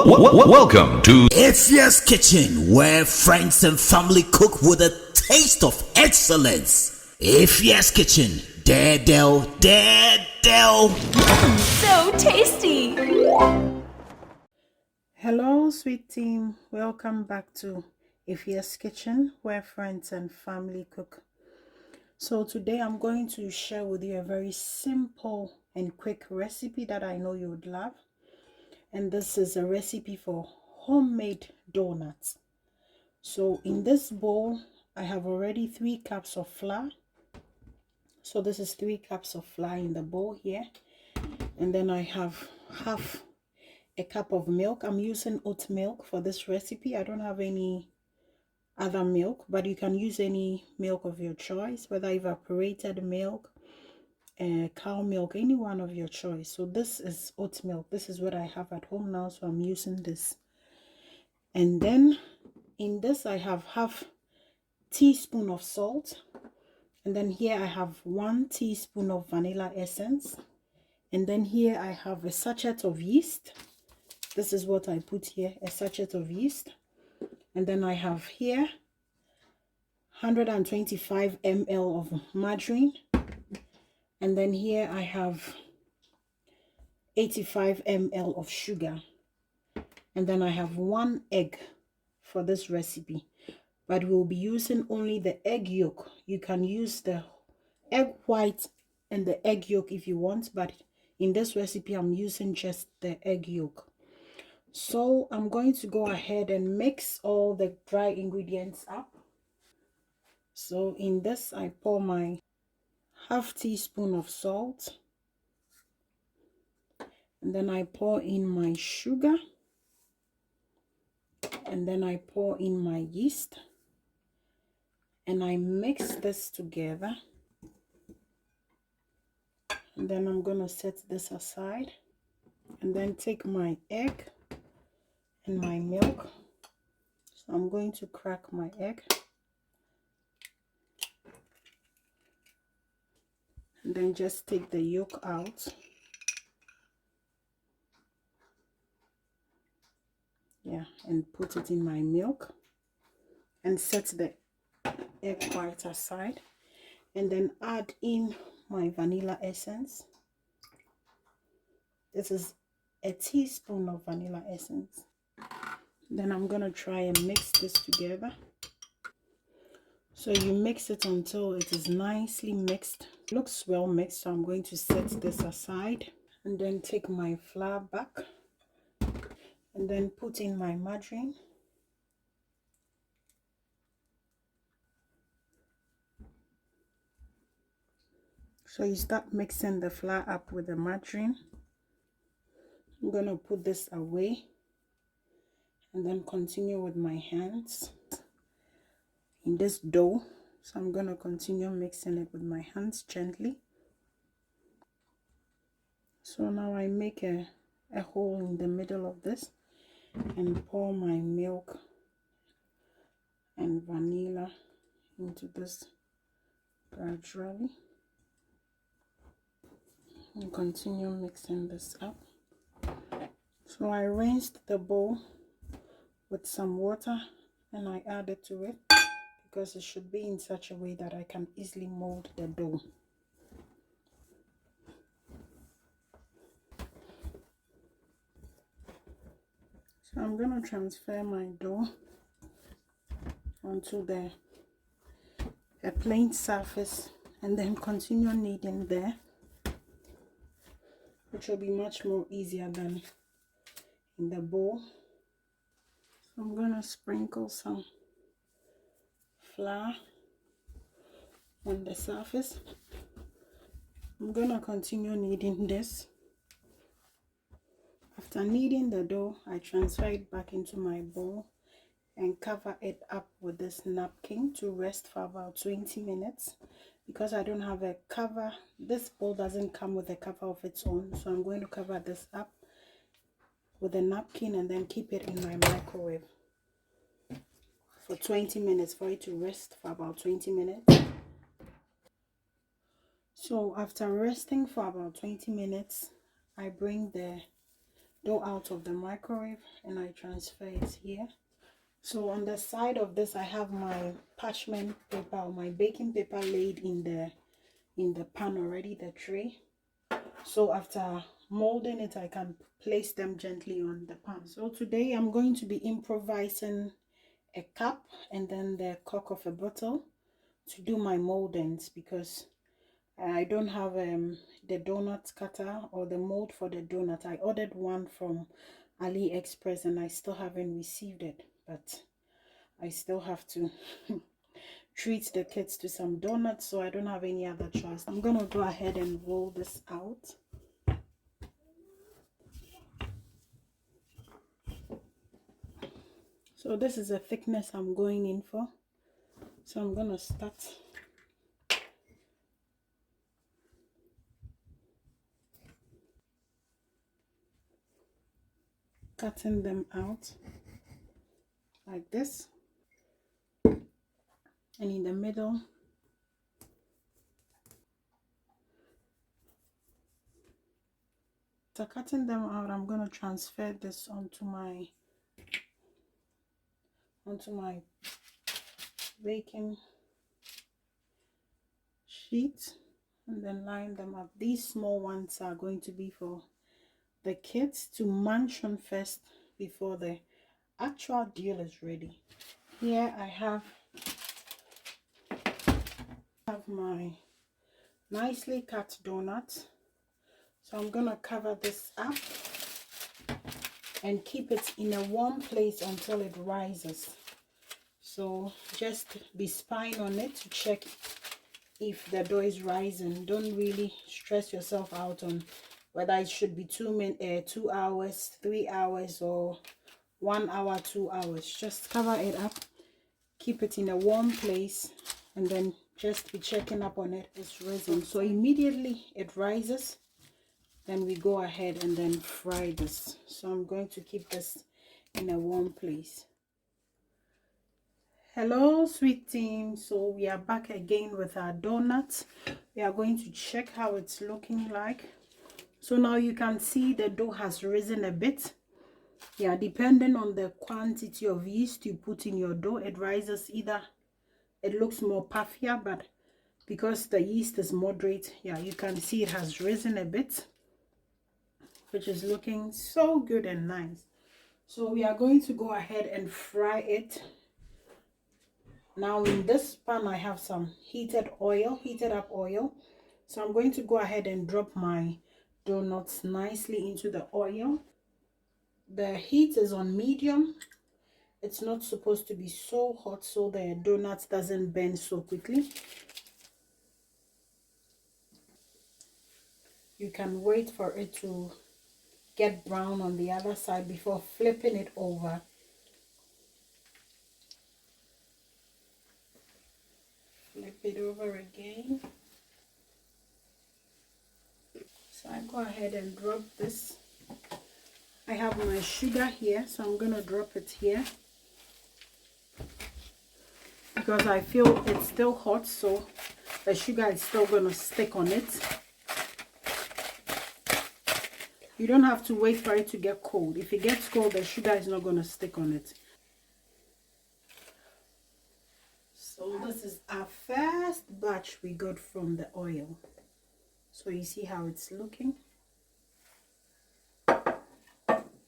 Welcome to Ifya's Kitchen, where friends and family cook with a taste of excellence. Ifya's Kitchen, Daredel. So tasty! Hello, sweet team. Welcome back to Ifya's Kitchen, where friends and family cook. So today I'm going to share with you a very simple and quick recipe that I know you would love. And this is a recipe for homemade donuts. So in this bowl, I have already 3 cups of flour. So this is 3 cups of flour in the bowl here. And then I have half a cup of milk. I'm using oat milk for this recipe. I don't have any other milk, but you can use any milk of your choice, whether evaporated milk, cow milk, any one of your choice. So this is oat milk. This is what I have at home now, so I'm using this. And then in this I have half teaspoon of salt, and then here I have 1 teaspoon of vanilla essence, and then here I have a sachet of yeast. This is what I put here, a sachet of yeast. And then I have here 125 ml of margarine. And then here I have 85 ml of sugar. And then I have 1 egg for this recipe. But we'll be using only the egg yolk. You can use the egg white and the egg yolk if you want, but in this recipe I'm using just the egg yolk. So I'm going to go ahead and mix all the dry ingredients up. So in this I pour my half teaspoon of salt, and then I pour in my sugar, and then I pour in my yeast, and I mix this together. And then I'm gonna set this aside, and then take my egg and my milk. So I'm going to crack my egg, and then just take the yolk out. Yeah, and put it in my milk, and set the egg white aside, and then add in my vanilla essence. This is a teaspoon of vanilla essence. Then I'm gonna try and mix this together. So you mix it until it is nicely mixed. It looks well mixed, so I'm going to set this aside, and then take my flour back, and then put in my margarine. So you start mixing the flour up with the margarine. I'm gonna put this away and then continue with my hands in this dough. So I'm gonna continue mixing it with my hands gently. So now I make a hole in the middle of this and pour my milk and vanilla into this gradually, and continue mixing this up. So I rinsed the bowl with some water and I added to it, because it should be in such a way that I can easily mold the dough. So I'm going to transfer my dough onto a plain surface, and then continue kneading there, which will be much more easier than in the bowl. So I'm going to sprinkle some flour on the surface. I'm going to continue kneading this. After kneading the dough, I transfer it back into my bowl and cover it up with this napkin to rest for about 20 minutes. Because I don't have a cover, this bowl doesn't come with a cover of its own, so I'm going to cover this up with a napkin and then keep it in my microwave for 20 minutes for it to rest for about 20 minutes. So after resting for about 20 minutes, I bring the dough out of the microwave and I transfer it here. So on the side of this, I have my parchment paper or my baking paper laid in the pan already, the tray. So after molding it, I can place them gently on the pan. So today I'm going to be improvising a cup and then the cork of a bottle to do my moldings, because I don't have the donut cutter or the mold for the donut. I ordered one from AliExpress and I still haven't received it, but I still have to treat the kids to some donuts, so I don't have any other choice. I'm gonna go ahead and roll this out. So this is the thickness I'm going in for. So I'm gonna start cutting them out like this, and in the middle after cutting them out, I'm going to transfer this onto my baking sheet and then line them up. These small ones are going to be for the kids to munch on first before the actual deal is ready. Here I have my nicely cut donut. So I'm gonna cover this up and keep it in a warm place until it rises. So just be spying on it to check if the dough is rising. Don't really stress yourself out on whether it should be 2 hours, 3 hours, or 1 hour, 2 hours. Just cover it up, keep it in a warm place, and then just be checking up on it. It's rising. So immediately it rises, then we go ahead and then fry this. So I'm going to keep this in a warm place. Hello sweet team, so we are back again with our donuts. We are going to check how it's looking like. So now you can see the dough has risen a bit. Yeah, depending on the quantity of yeast you put in your dough, it rises. Either it looks more puffier, but because the yeast is moderate, yeah, you can see it has risen a bit, which is looking so good and nice. So we are going to go ahead and fry it. Now in this pan I have some heated up oil. So I'm going to go ahead and drop my donuts nicely into the oil. The heat is on medium. It's not supposed to be so hot so the donut doesn't burn so quickly. You can wait for it to get brown on the other side before flipping it over. Flip it over again. So I go ahead and drop this. I have my sugar here, so I'm going to drop it here because I feel it's still hot, so the sugar is still going to stick on it. You don't have to wait for it to get cold. If it gets cold, the sugar is not going to stick on it. So this is our first batch we got from the oil. So you see how it's looking.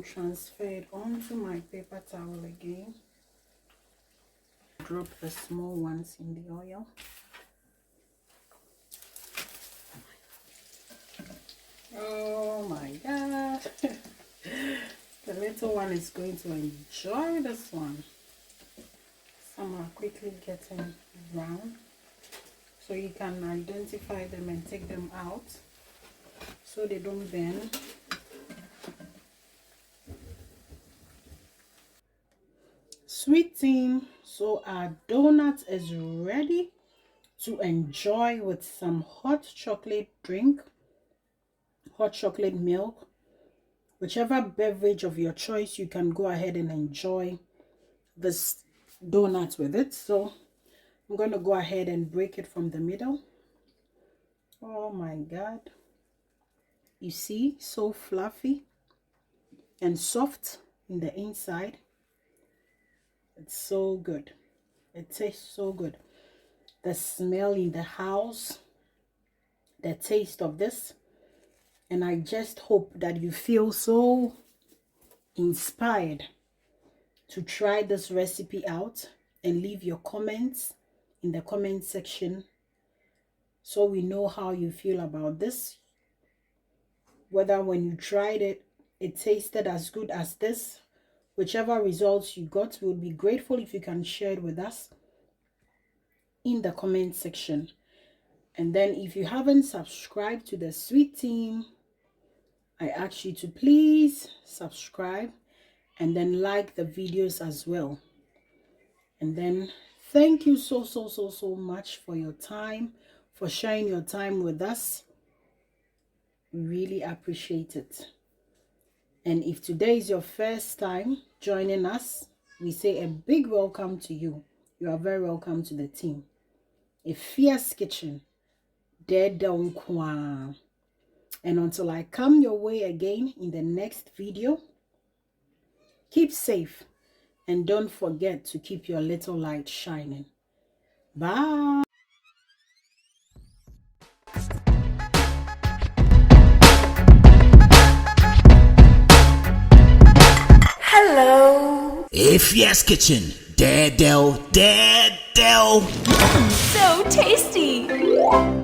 Transfer it onto my paper towel again. Drop the small ones in the oil. Oh my god. The little one is going to enjoy this one. Some are quickly getting brown, so you can identify them and take them out so they don't burn. Sweet team, so our donut is ready to enjoy with some hot chocolate drink, hot chocolate milk, whichever beverage of your choice. You can go ahead and enjoy this donut with it. So I'm going to go ahead and break it from the middle. Oh my god, you see, so fluffy. and soft in the inside. It's so good. It tastes so good. The smell in the house, the taste of this, and I just hope that you feel so inspired to try this recipe out and leave your comments in the comment section so we know how you feel about this, whether when you tried it tasted as good as this. Whichever results you got, we'll be grateful if you can share it with us in the comment section. And then if you haven't subscribed to the Sweet Team, I ask you to please subscribe and then like the videos as well. And then thank you so much for your time, for sharing your time with us. We really appreciate it. And if today is your first time joining us, we say a big welcome to you. You are very welcome to the team. A Fierce Kitchen. And until I come your way again in the next video, keep safe and don't forget to keep your little light shining. Bye. Hello. A Fierce Kitchen. Daredevil. So tasty.